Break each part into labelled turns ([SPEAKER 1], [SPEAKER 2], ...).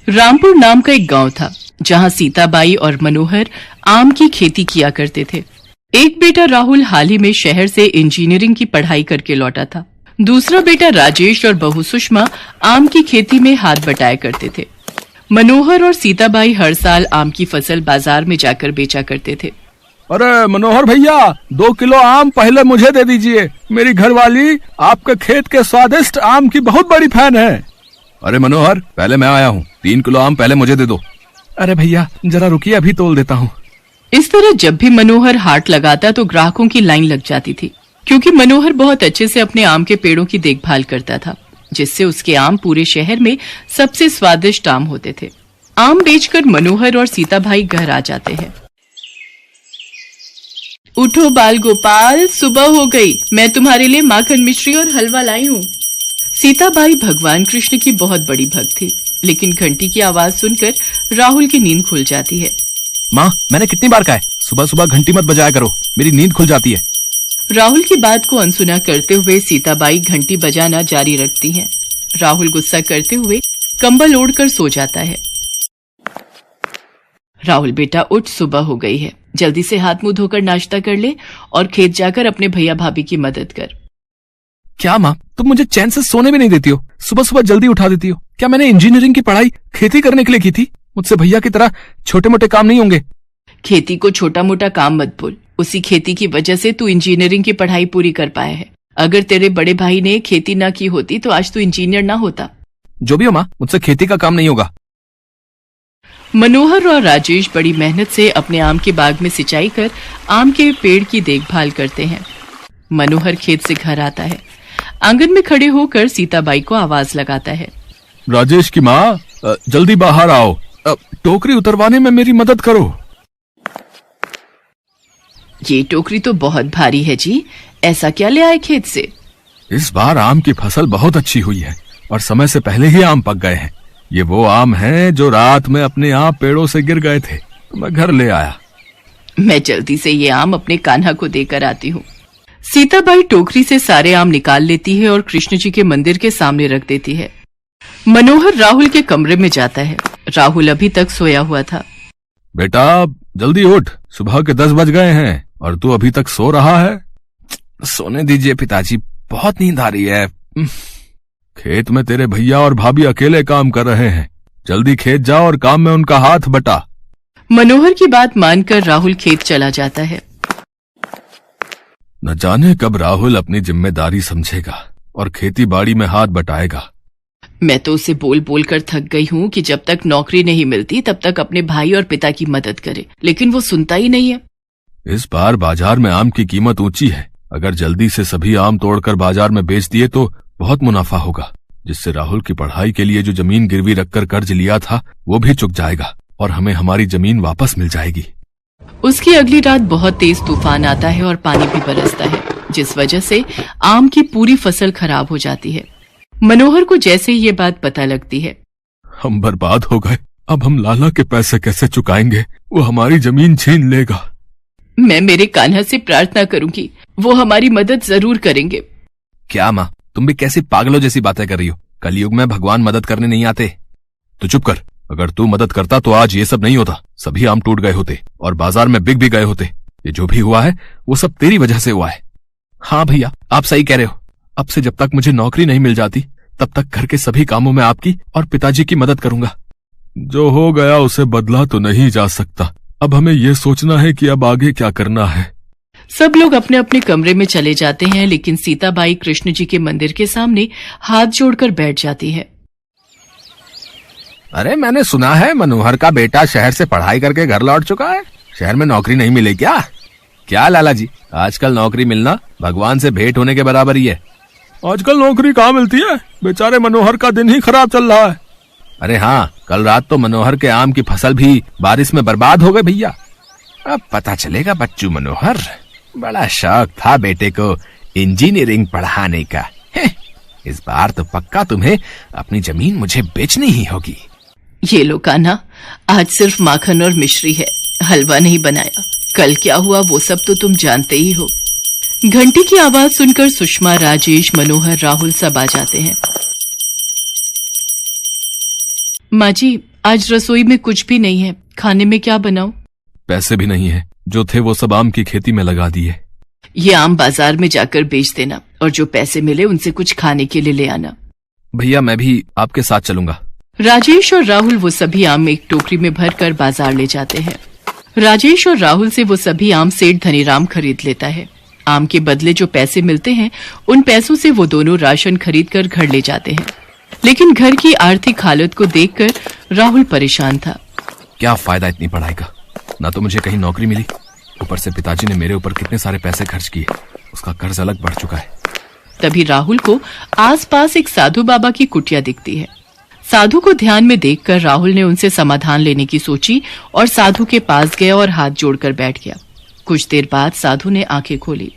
[SPEAKER 1] रामपुर नाम का एक गांव था जहां सीताबाई और मनोहर आम की खेती किया करते थे। एक बेटा राहुल हाल ही में शहर से इंजीनियरिंग की पढ़ाई करके लौटा था। दूसरा बेटा राजेश और बहू सुषमा आम की खेती में हाथ बटाया करते थे। मनोहर और सीताबाई हर साल आम की फसल बाजार में जाकर बेचा करते थे।
[SPEAKER 2] अरे मनोहर भैया, 2 किलो आम पहले मुझे दे दीजिए। मेरी घरवाली आपके खेत के स्वादिष्ट आम की बहुत बड़ी फैन है।
[SPEAKER 3] अरे मनोहर, पहले मैं आया हूँ, 3 किलो आम पहले मुझे दे दो।
[SPEAKER 2] अरे भैया जरा रुकिए, अभी तोल देता हूँ।
[SPEAKER 1] इस तरह जब भी मनोहर हाट लगाता तो ग्राहकों की लाइन लग जाती थी, क्योंकि मनोहर बहुत अच्छे से अपने आम के पेड़ों की देखभाल करता था, जिससे उसके आम पूरे शहर में सबसे स्वादिष्ट आम होते थे। आम बेचकर मनोहर और सीताबाई घर आ जाते हैं। उठो बाल गोपाल, सुबह हो गई। मैं तुम्हारे लिए माखन मिश्री और हलवा लाई हूँ। सीताबाई भगवान कृष्ण की बहुत बड़ी भक्त थी, लेकिन घंटी की आवाज सुनकर राहुल की नींद खुल जाती है।
[SPEAKER 3] माँ, मैंने कितनी बार कहा है सुबह सुबह घंटी मत बजाया करो, मेरी नींद खुल जाती है।
[SPEAKER 1] राहुल की बात को अनसुना करते हुए सीताबाई घंटी बजाना जारी रखती हैं। राहुल गुस्सा करते हुए कंबल ओढ़कर सो जाता है। राहुल बेटा उठ, सुबह हो गई है। जल्दी से हाथ मुंह धोकर नाश्ता कर ले और खेत जाकर अपने भैया भाभी की मदद कर।
[SPEAKER 2] क्या माँ, तुम मुझे चैन से सोने भी नहीं देती हो, सुबह सुबह जल्दी उठा देती हो। क्या मैंने इंजीनियरिंग की पढ़ाई खेती करने के लिए की थी? मुझसे भैया की तरह छोटे मोटे काम नहीं होंगे।
[SPEAKER 1] खेती को छोटा मोटा काम मत बोल। उसी खेती की वजह से तू इंजीनियरिंग की पढ़ाई पूरी कर पाया है। अगर तेरे बड़े भाई ने खेती न की होती तो आज तू इंजीनियर ना होता।
[SPEAKER 2] जो भी हो माँ, मुझसे खेती का काम नहीं होगा।
[SPEAKER 1] मनोहर और राजेश बड़ी मेहनत से अपने आम के बाग में सिंचाई कर आम के पेड़ की देखभाल करते हैं। मनोहर खेत से घर आता है। आंगन में खड़े होकर सीताबाई को आवाज लगाता है।
[SPEAKER 2] राजेश की माँ, जल्दी बाहर आओ, टोकरी उतरवाने में मेरी मदद करो।
[SPEAKER 1] ये टोकरी तो बहुत भारी है जी, ऐसा क्या ले आए खेत से?
[SPEAKER 2] इस बार आम की फसल बहुत अच्छी हुई है और समय से पहले ही आम पक गए हैं। ये वो आम हैं जो रात में अपने आप पेड़ों से गिर गए थे, तो मैं घर ले आया।
[SPEAKER 1] मैं जल्दी से ये आम अपने कान्हा को देकर आती हूँ। सीताबाई टोकरी से सारे आम निकाल लेती है और कृष्ण जी के मंदिर के सामने रख देती है। मनोहर राहुल के कमरे में जाता है। राहुल अभी तक सोया हुआ था।
[SPEAKER 2] बेटा जल्दी उठ, सुबह के 10 बज गए हैं और तू अभी तक सो रहा है।
[SPEAKER 3] सोने दीजिए पिताजी, बहुत नींद आ रही है।
[SPEAKER 2] खेत में तेरे भैया और भाभी अकेले काम कर रहे हैं, जल्दी खेत जाओ और काम में उनका हाथ बटा।
[SPEAKER 1] मनोहर की बात मानकर राहुल खेत चला जाता है।
[SPEAKER 2] न जाने कब राहुल अपनी जिम्मेदारी समझेगा और खेती बाड़ी में हाथ बटाएगा।
[SPEAKER 1] मैं तो उसे बोल बोल कर थक गई हूँ कि जब तक नौकरी नहीं मिलती तब तक अपने भाई और पिता की मदद करे, लेकिन वो सुनता ही नहीं है।
[SPEAKER 2] इस बार बाजार में आम की कीमत ऊंची है। अगर जल्दी से सभी आम तोड़कर बाजार में बेच दिए तो बहुत मुनाफा होगा, जिससे राहुल की पढ़ाई के लिए जो जमीन गिरवी रखकर कर्ज लिया था वो भी चुक जाएगा और हमें हमारी जमीन वापस मिल जाएगी।
[SPEAKER 1] उसकी अगली रात बहुत तेज तूफान आता है और पानी भी बरसता है, जिस वजह से आम की पूरी फसल खराब हो जाती है। मनोहर को जैसे ही ये बात पता लगती है,
[SPEAKER 2] हम बर्बाद हो गए, अब हम लाला के पैसे कैसे चुकाएंगे? वो हमारी जमीन छीन लेगा।
[SPEAKER 1] मैं मेरे कान्हा से प्रार्थना करूंगी, वो हमारी मदद जरूर करेंगे।
[SPEAKER 3] क्या माँ, तुम भी कैसी पागलों जैसी बातें कर रही हो? कलयुग में भगवान मदद करने नहीं आते।
[SPEAKER 2] तो चुप कर, अगर तू मदद करता तो आज ये सब नहीं होता। सभी आम टूट गए होते और बाजार में बिक भी गए होते। ये जो भी हुआ है वो सब तेरी वजह से हुआ है।
[SPEAKER 3] हाँ भैया, आप सही कह रहे हो।
[SPEAKER 2] अब से जब तक मुझे नौकरी नहीं मिल जाती तब तक घर के सभी कामों में आपकी और पिताजी की मदद करूंगा। जो हो गया उसे बदला तो नहीं जा सकता। अब हमें ये सोचना है कि अब आगे क्या करना है।
[SPEAKER 1] सब लोग अपने अपने कमरे में चले जाते हैं, लेकिन सीताबाई कृष्ण जी के मंदिर के सामने हाथ जोड़कर बैठ जाती है।
[SPEAKER 3] अरे मैंने सुना है मनोहर का बेटा शहर से पढ़ाई करके घर लौट चुका है। शहर में नौकरी नहीं मिली क्या? क्या लाला जी, आजकल नौकरी मिलना भगवान से भेंट होने के बराबर ही है।
[SPEAKER 2] आजकल नौकरी कहाँ मिलती है? बेचारे मनोहर का दिन ही खराब चल रहा है।
[SPEAKER 3] अरे हाँ, कल रात तो मनोहर के आम की फसल भी बारिश में बर्बाद हो गई भैया। अब पता चलेगा बच्चू मनोहर, बड़ा शौक था बेटे को इंजीनियरिंग पढ़ाने का। इस बार तो पक्का तुम्हें अपनी जमीन मुझे बेचनी ही होगी।
[SPEAKER 1] ये लो कान्हा, आज सिर्फ माखन और मिश्री है, हलवा नहीं बनाया। कल क्या हुआ वो सब तो तुम जानते ही हो। घंटी की आवाज सुनकर सुषमा, राजेश, मनोहर, राहुल सब आ जाते हैं। माँ जी, आज रसोई में कुछ भी नहीं है, खाने में क्या बनाऊं?
[SPEAKER 2] पैसे भी नहीं है, जो थे वो सब आम की खेती में लगा दिए।
[SPEAKER 1] ये आम बाजार में जाकर बेच देना और जो पैसे मिले उनसे कुछ खाने के लिए ले आना।
[SPEAKER 2] भैया मैं भी आपके साथ चलूंगा।
[SPEAKER 1] राजेश और राहुल वो सभी आम एक टोकरी में भरकर बाजार ले जाते हैं। राजेश और राहुल से वो सभी आम सेठ धनीराम खरीद लेता है। आम के बदले जो पैसे मिलते हैं उन पैसों से वो दोनों राशन खरीद कर घर ले जाते हैं। लेकिन घर की आर्थिक हालत को देखकर राहुल परेशान था।
[SPEAKER 2] क्या फायदा इतनी पढ़ाई का, ना तो मुझे कहीं नौकरी मिली, ऊपर से पिताजी ने मेरे ऊपर कितने सारे पैसे खर्च किए, उसका कर्ज अलग बढ़ चुका है।
[SPEAKER 1] तभी राहुल को आसपास एक साधु बाबा की कुटिया दिखती है। साधु को ध्यान में देखकर राहुल ने उनसे समाधान लेने की सोची और साधु के पास गया और हाथ जोड़कर बैठ गया। कुछ देर बाद साधु ने आंखें खोली।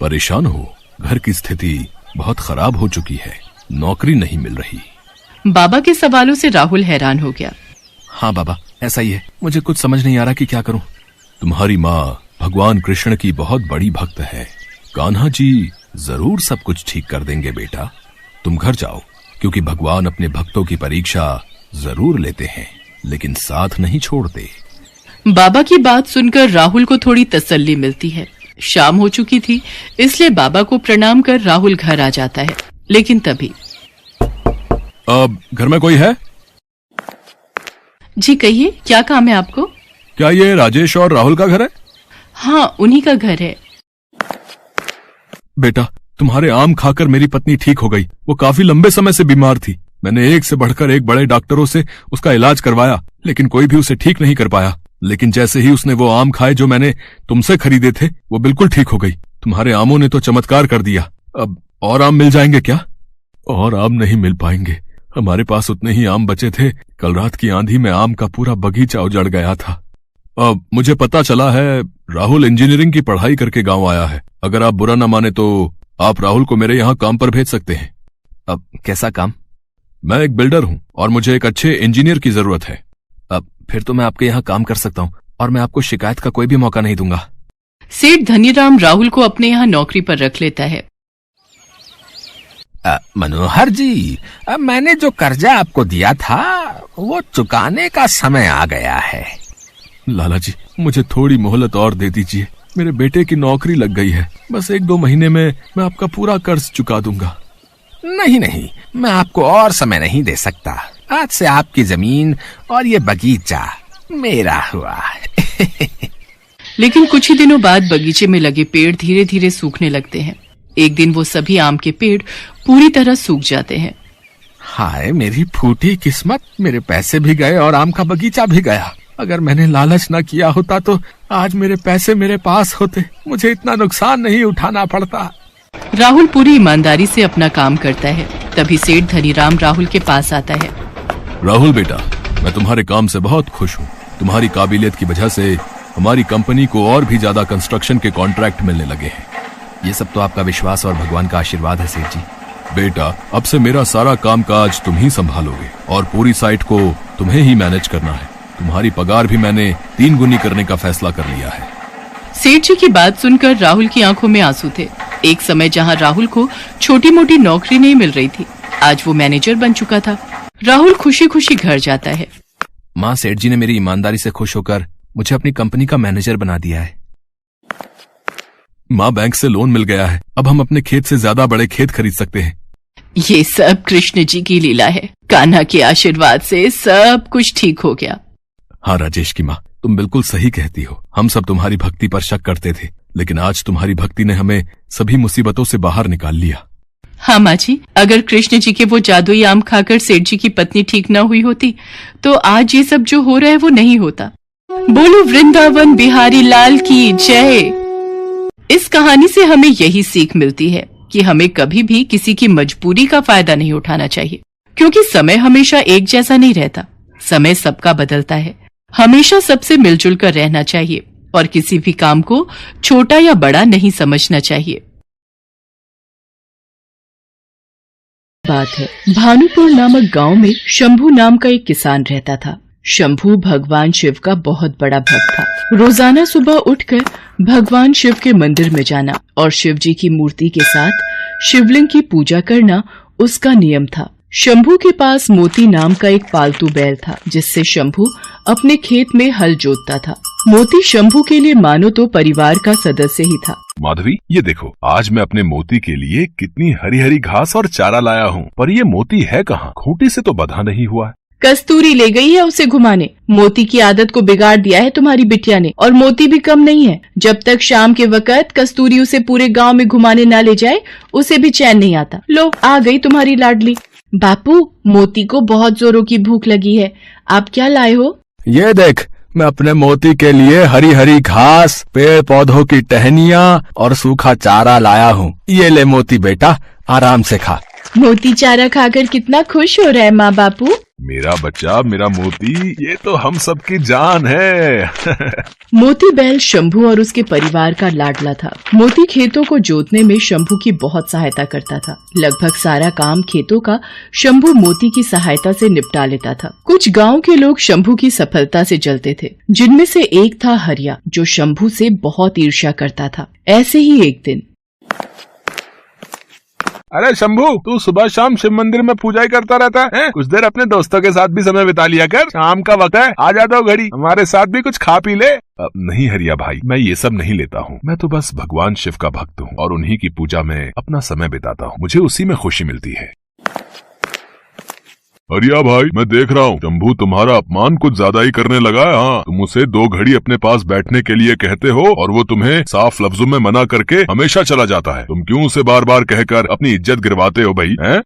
[SPEAKER 2] परेशान हो, घर की स्थिति बहुत खराब हो चुकी है, नौकरी नहीं मिल रही।
[SPEAKER 1] बाबा के सवालों से राहुल हैरान हो गया।
[SPEAKER 2] हाँ बाबा, ऐसा ही है, मुझे कुछ समझ नहीं आ रहा कि क्या करूं। तुम्हारी माँ भगवान कृष्ण की बहुत बड़ी भक्त है, कान्हा जी जरूर सब कुछ ठीक कर देंगे बेटा। तुम घर जाओ, क्योंकि भगवान अपने भक्तों की परीक्षा जरूर लेते हैं, लेकिन साथ नहीं छोड़ते।
[SPEAKER 1] बाबा की बात सुनकर राहुल को थोड़ी तसल्ली मिलती है। शाम हो चुकी थी, इसलिए बाबा को प्रणाम कर राहुल घर आ जाता है। लेकिन तभी
[SPEAKER 2] घर में कोई है?
[SPEAKER 1] जी कहिए, क्या काम है आपको?
[SPEAKER 2] क्या ये राजेश और राहुल का घर है?
[SPEAKER 1] हाँ, उन्हीं का घर है।
[SPEAKER 2] बेटा, तुम्हारे आम खाकर मेरी पत्नी ठीक हो गई। वो काफी लंबे समय से बीमार थी। मैंने एक से बढ़कर एक बड़े डॉक्टरों से उसका इलाज करवाया, लेकिन कोई भी उसे ठीक नहीं कर पाया। लेकिन जैसे ही उसने वो आम खाए जो मैंने तुमसे खरीदे थे, वो बिल्कुल ठीक हो गई। तुम्हारे आमों ने तो चमत्कार कर दिया। अब और आम मिल जाएंगे क्या? और आम नहीं मिल पाएंगे, हमारे पास उतने ही आम बचे थे। कल रात की आंधी में आम का पूरा बगीचा उजड़ गया था। अब मुझे पता चला है राहुल इंजीनियरिंग की पढ़ाई करके गांव आया है। अगर आप बुरा न माने तो आप राहुल को मेरे यहाँ काम पर भेज सकते हैं।
[SPEAKER 3] अब कैसा काम?
[SPEAKER 2] मैं एक बिल्डर हूँ और मुझे एक अच्छे इंजीनियर की जरूरत है।
[SPEAKER 3] अब फिर तो मैं आपके यहाँ काम कर सकता हूँ और मैं आपको शिकायत का कोई भी मौका नहीं दूंगा।
[SPEAKER 1] सेठ धनीराम राहुल को अपने यहाँ नौकरी पर रख लेता है।
[SPEAKER 3] मनोहर जी, मैंने जो कर्जा आपको दिया था वो चुकाने का समय आ गया है।
[SPEAKER 2] लाला जी, मुझे थोड़ी मोहलत और दे दीजिए। मेरे बेटे की नौकरी लग गई है, बस 1-2 महीने में मैं आपका पूरा कर्ज चुका दूंगा।
[SPEAKER 3] नहीं, मैं आपको और समय नहीं दे सकता। आज से आपकी जमीन और ये बगीचा मेरा हुआ।
[SPEAKER 1] लेकिन कुछ ही दिनों बाद बगीचे में लगे पेड़ धीरे धीरे सूखने लगते हैं। एक दिन वो सभी आम के पेड़ पूरी तरह सूख जाते हैं।
[SPEAKER 3] हाय मेरी फूटी किस्मत, मेरे पैसे भी गए और आम का बगीचा भी गया। अगर मैंने लालच न किया होता तो आज मेरे पैसे मेरे पास होते, मुझे इतना नुकसान नहीं उठाना पड़ता।
[SPEAKER 1] राहुल पूरी ईमानदारी से अपना काम करता है। तभी सेठ धनीराम राहुल के पास आता है।
[SPEAKER 2] राहुल बेटा, मैं तुम्हारे काम से बहुत खुश हूँ। तुम्हारी काबिलियत की वजह से हमारी कंपनी को और भी ज्यादा कंस्ट्रक्शन के कॉन्ट्रैक्ट मिलने लगे हैं।
[SPEAKER 3] ये सब तो आपका विश्वास और भगवान का आशीर्वाद है सेठ जी।
[SPEAKER 2] बेटा, अब से मेरा सारा कामकाज तुम ही संभालोगे और पूरी साइट को तुम्हें ही मैनेज करना है। तुम्हारी पगार भी मैंने 3 गुनी करने का फैसला कर लिया है।
[SPEAKER 1] सेठ जी की बात सुनकर राहुल की आंखों में आंसू थे। एक समय जहां राहुल को छोटी मोटी नौकरी नहीं मिल रही थी, आज वो मैनेजर बन चुका था। राहुल खुशी खुशी घर जाता है।
[SPEAKER 3] माँ, सेठ जी ने मेरी ईमानदारी से खुश होकर मुझे अपनी कंपनी का मैनेजर बना दिया है।
[SPEAKER 2] माँ, बैंक से लोन मिल गया है, अब हम अपने खेत से ज्यादा बड़े खेत खरीद सकते हैं।
[SPEAKER 1] ये सब कृष्ण जी की लीला है। कान्हा के आशीर्वाद से सब कुछ ठीक हो गया।
[SPEAKER 2] हाँ राजेश की माँ, तुम बिल्कुल सही कहती हो। हम सब तुम्हारी भक्ति पर शक करते थे, लेकिन आज तुम्हारी भक्ति ने हमें सभी मुसीबतों से बाहर निकाल लिया।
[SPEAKER 1] हाँ माँ जी, अगर कृष्ण जी के वो जादुई आम खाकर सेठ जी की पत्नी ठीक न हुई होती तो आज ये सब जो हो रहा है वो नहीं होता। बोलो वृंदावन बिहारी लाल की जय। इस कहानी से हमें यही सीख मिलती है कि हमें कभी भी किसी की मजबूरी का फायदा नहीं उठाना चाहिए, क्योंकि समय हमेशा एक जैसा नहीं रहता। समय सबका बदलता है। हमेशा सबसे मिलजुल कर रहना चाहिए और किसी भी काम को छोटा या बड़ा नहीं समझना चाहिए। बात है, भानुपुर नामक गांव में शंभू नाम का एक किसान रहता था। शंभू भगवान शिव का बहुत बड़ा भक्त था। रोजाना सुबह उठकर भगवान शिव के मंदिर में जाना और शिव जी की मूर्ति के साथ शिवलिंग की पूजा करना उसका नियम था। शंभू के पास मोती नाम का एक पालतू बैल था, जिससे शंभू अपने खेत में हल जोतता था। मोती शंभू के लिए मानो तो परिवार का सदस्य ही था।
[SPEAKER 2] माधवी, ये देखो, आज मैं अपने मोती के लिए कितनी हरी हरी घास और चारा लाया हूँ, पर ये मोती है कहाँ? खूंटी से तो बंधा नहीं हुआ है।
[SPEAKER 1] कस्तूरी ले गई है उसे घुमाने। मोती की आदत को बिगाड़ दिया है तुम्हारी बिटिया ने, और मोती भी कम नहीं है। जब तक शाम के वक्त कस्तूरी उसे पूरे गांव में घुमाने ना ले जाए, उसे भी चैन नहीं आता। लो, आ गई तुम्हारी लाडली। बापू, मोती को बहुत जोरों की भूख लगी है, आप क्या लाए हो?
[SPEAKER 3] ये देख, मैं अपने मोती के लिए हरी हरी घास, पेड़ पौधों की टहनियाँ और सूखा चारा लाया हूँ। ये ले मोती बेटा, आराम से खा।
[SPEAKER 1] मोती चारा खाकर कितना खुश हो रहा है माँ बापू।
[SPEAKER 2] मेरा बच्चा, मेरा मोती, ये तो हम सबकी जान है।
[SPEAKER 1] मोती बैल शंभू और उसके परिवार का लाडला था। मोती खेतों को जोतने में शंभू की बहुत सहायता करता था। लगभग सारा काम खेतों का शंभू मोती की सहायता से निपटा लेता था। कुछ गांव के लोग शंभू की सफलता से जलते थे, जिनमें से एक था हरिया, जो शंभू से बहुत ईर्ष्या करता था। ऐसे ही एक दिन,
[SPEAKER 2] अरे शंभू, तू सुबह शाम शिव मंदिर में पूजा ही करता रहता है? कुछ देर अपने दोस्तों के साथ भी समय बिता लिया कर। शाम का वक्त है, आ जाता हूँ घड़ी, हमारे साथ भी कुछ खा पी ले। नहीं हरिया भाई, मैं ये सब नहीं लेता हूँ। मैं तो बस भगवान शिव का भक्त हूँ और उन्हीं की पूजा में अपना समय बिताता हूँ। मुझे उसी में खुशी मिलती है। हरिया भाई, मैं देख रहा हूँ शंभू तुम्हारा अपमान कुछ ज्यादा ही करने लगा है। हाँ, तुम उसे 2 घड़ी अपने पास बैठने के लिए कहते हो और वो तुम्हें साफ लफ्जों में मना करके हमेशा चला जाता है। तुम क्यों उसे बार बार कहकर अपनी इज्जत गिरवाते हो भाई? हैं?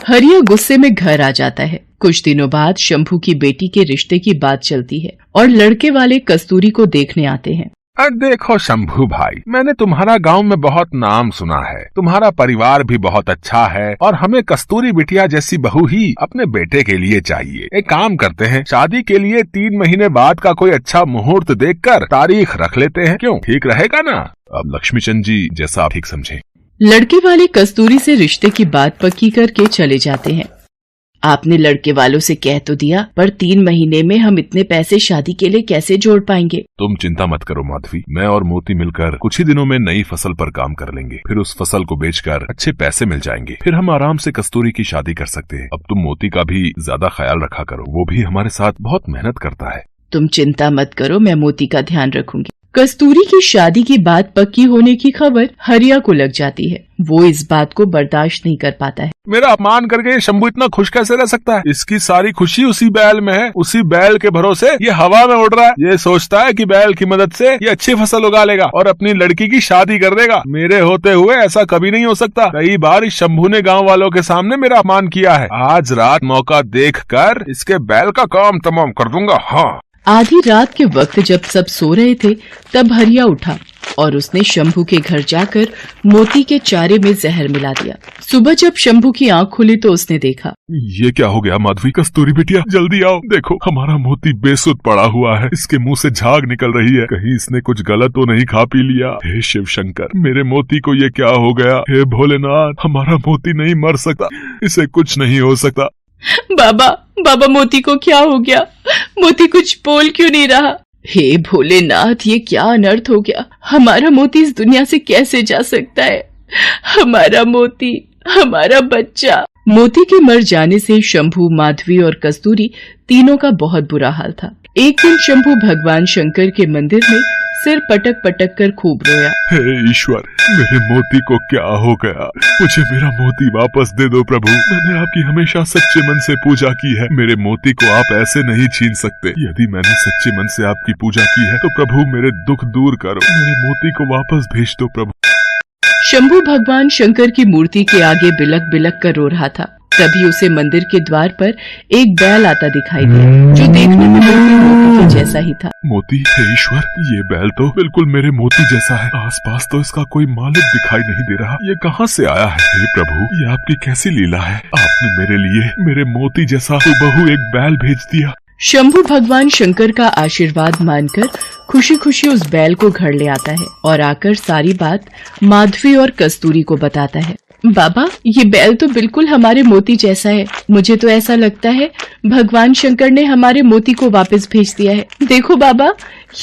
[SPEAKER 1] हरिया गुस्से में घर आ जाता है। कुछ दिनों बाद शंभू की बेटी के रिश्ते की बात चलती है और लड़के वाले कस्तूरी को देखने आते हैं।
[SPEAKER 3] देखो शंभू भाई, मैंने तुम्हारा गांव में बहुत नाम सुना है। तुम्हारा परिवार भी बहुत अच्छा है और हमें कस्तूरी बिटिया जैसी बहू ही अपने बेटे के लिए चाहिए। एक काम करते हैं, शादी के लिए 3 महीने बाद का कोई अच्छा मुहूर्त देखकर तारीख रख लेते हैं। क्यों, ठीक रहेगा ना?
[SPEAKER 2] अब लक्ष्मीचंद जी, जैसा आप ठीक समझे।
[SPEAKER 1] लड़के वाले कस्तूरी से रिश्ते की बात पक्की करके चले जाते हैं। आपने लड़के वालों से कह तो दिया, पर 3 महीने में हम इतने पैसे शादी के लिए कैसे जोड़ पाएंगे?
[SPEAKER 2] तुम चिंता मत करो माधवी, मैं और मोती मिलकर कुछ ही दिनों में नई फसल पर काम कर लेंगे। फिर उस फसल को बेचकर अच्छे पैसे मिल जाएंगे। फिर हम आराम से कस्तूरी की शादी कर सकते हैं। अब तुम मोती का भी ज्यादा ख्याल रखा करो, वो भी हमारे साथ बहुत मेहनत करता है।
[SPEAKER 1] तुम चिंता मत करो, मैं मोती का ध्यान रखूंगी। कस्तूरी की शादी की बात पक्की होने की खबर हरिया को लग जाती है। वो इस बात को बर्दाश्त नहीं कर पाता है।
[SPEAKER 2] मेरा अपमान करके शंभू इतना खुश कैसे रह सकता है? इसकी सारी खुशी उसी बैल में है। उसी बैल के भरोसे ये हवा में उड़ रहा है। ये सोचता है कि बैल की मदद से ये अच्छी फसल उगा लेगा और अपनी लड़की की शादी कर देगा। मेरे होते हुए ऐसा कभी नहीं हो सकता। कई बार इस शंभू ने गाँव वालों के सामने मेरा अपमान किया है। आज रात मौका देखकर इसके बैल का काम तमाम कर दूंगा। हाँ।
[SPEAKER 1] आधी रात के वक्त जब सब सो रहे थे, तब हरिया उठा और उसने शंभू के घर जाकर मोती के चारे में जहर मिला दिया। सुबह जब शंभू की आंख खुली तो उसने देखा,
[SPEAKER 2] ये क्या हो गया माधवी? कस्तूरी बिटिया, जल्दी आओ, देखो हमारा मोती बेसुध पड़ा हुआ है। इसके मुंह से झाग निकल रही है। कहीं इसने कुछ गलत तो नहीं खा पी लिया? हे शिव शंकर, मेरे मोती को ये क्या हो गया? हे भोलेनाथ, हमारा मोती नहीं मर सकता, इसे कुछ नहीं हो सकता।
[SPEAKER 1] बाबा मोती को क्या हो गया? मोती कुछ बोल क्यों नहीं रहा? हे भोलेनाथ, ये क्या अनर्थ हो गया? हमारा मोती इस दुनिया से कैसे जा सकता है? हमारा मोती, हमारा बच्चा। मोती के मर जाने से शंभू, माधवी और कस्तूरी तीनों का बहुत बुरा हाल था। एक दिन शंभू भगवान शंकर के मंदिर में सिर पटक पटक कर खूब रोया।
[SPEAKER 2] हे ईश्वर, मेरे मोती को क्या हो गया? मुझे मेरा मोती वापस दे दो प्रभु। मैंने आपकी हमेशा सच्चे मन से पूजा की है। मेरे मोती को आप ऐसे नहीं छीन सकते। यदि मैंने सच्चे मन से आपकी पूजा की है तो प्रभु मेरे दुख दूर करो। मेरे मोती को वापस भेज दो प्रभु।
[SPEAKER 1] शंभू भगवान शंकर की मूर्ति के आगे बिलक बिलक कर रो रहा था। तभी उसे मंदिर के द्वार पर एक बैल आता दिखाई दिया, जो देखने में बिल्कुल मोती के जैसा ही था।
[SPEAKER 2] मोती? हे ईश्वर, ये बैल तो बिल्कुल मेरे मोती जैसा है। आसपास तो इसका कोई मालिक दिखाई नहीं दे रहा। ये कहाँ से आया है? हे प्रभु, ये आपकी कैसी लीला है? आपने मेरे लिए मेरे मोती जैसा हुबहू एक बैल भेज दिया।
[SPEAKER 1] शंभू भगवान शंकर का आशीर्वाद मानकर खुशी खुशी उस बैल को घर ले आता है और आकर सारी बात माधवी और कस्तूरी को बताता है। बाबा, ये बैल तो बिल्कुल हमारे मोती जैसा है। मुझे तो ऐसा लगता है भगवान शंकर ने हमारे मोती को वापस भेज दिया है। देखो बाबा,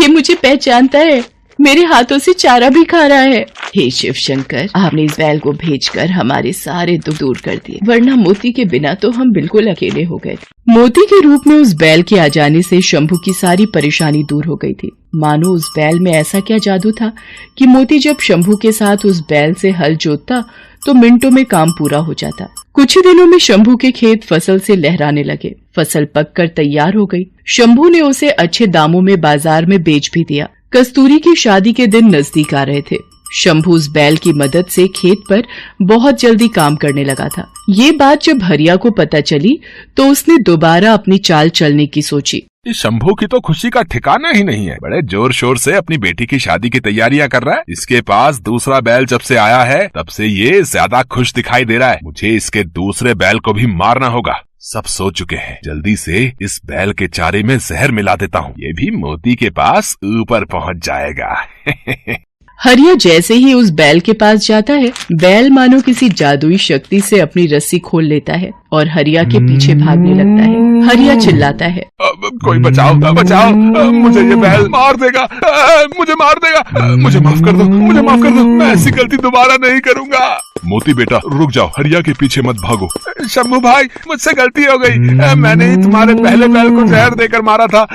[SPEAKER 1] ये मुझे पहचानता है। मेरे हाथों से चारा भी खा रहा है। हे शिव शंकर, आपने इस बैल को भेजकर हमारे सारे दुख दूर कर दिए, वरना मोती के बिना तो हम बिल्कुल अकेले हो गए। मोती के रूप में उस बैल के आ जाने से शंभू की सारी परेशानी दूर हो गई थी। मानो उस बैल में ऐसा क्या जादू था कि मोती जब शंभू के साथ उस बैल से हल जोतता तो मिनटों में काम पूरा हो जाता। कुछ ही दिनों में शंभू के खेत फसल से लहराने लगे। फसल पककर तैयार हो गई। शंभू ने उसे अच्छे दामों में बाजार में बेच भी दिया। कस्तूरी की शादी के दिन नजदीक आ रहे थे। शंभू उस बैल की मदद से खेत पर बहुत जल्दी काम करने लगा था। ये बात जब हरिया को पता चली तो उसने दोबारा अपनी चाल चलने की सोची।
[SPEAKER 3] इस शंभू की तो खुशी का ठिकाना ही नहीं है। बड़े जोर शोर से अपनी बेटी की शादी की तैयारियां कर रहा है। इसके पास दूसरा बैल जब से आया है तब से ये ज्यादा खुश दिखाई दे रहा है। मुझे इसके दूसरे बैल को भी मारना होगा। सब सो चुके हैं। जल्दी से इस बैल के चारे में जहर मिला देता हूँ। ये भी मोती के पास ऊपर पहुँच जाएगा।
[SPEAKER 1] हरिया जैसे ही उस बैल के पास जाता है, बैल मानो किसी जादुई शक्ति से अपनी रस्सी खोल लेता है और हरिया के पीछे भागने लगता है। हरिया चिल्लाता है,
[SPEAKER 3] कोई बचाओ, बचाओ, मुझे ये बैल मार देगा, मुझे मार देगा, मुझे माफ कर दो, मुझे माफ कर दो, मैं ऐसी गलती दोबारा नहीं करूँगा। मोती बेटा रुक जाओ, हरिया के पीछे मत भागो। शंभू भाई, मुझसे गलती हो गई। मैंने ही तुम्हारे पहले बैल को जहर देकर मारा था।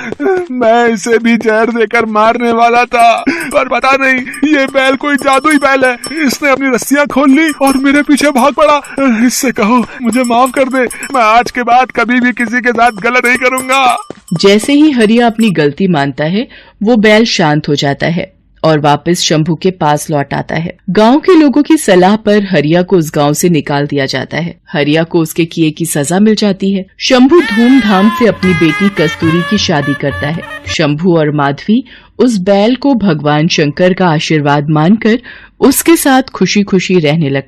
[SPEAKER 3] मैं इसे भी जहर देकर मारने वाला था, पर पता नहीं ये बैल कोई जादुई बैल है। इसने अपनी रस्सियां खोल ली और मेरे पीछे भाग पड़ा। इससे कहो मुझे माफ कर दे। मैं आज के बाद कभी भी किसी के साथ गलत नहीं करूँगा।
[SPEAKER 1] जैसे ही हरिया अपनी गलती मानता है, वो बैल शांत हो जाता है और वापस शंभू के पास लौट आता है। गांव के लोगों की सलाह पर हरिया को उस गांव से निकाल दिया जाता है। हरिया को उसके किए की सजा मिल जाती है। शंभू धूमधाम से अपनी बेटी कस्तूरी की शादी करता है। शंभू और माधवी उस बैल को भगवान शंकर का आशीर्वाद मानकर उसके साथ खुशी खुशी रहने लगते।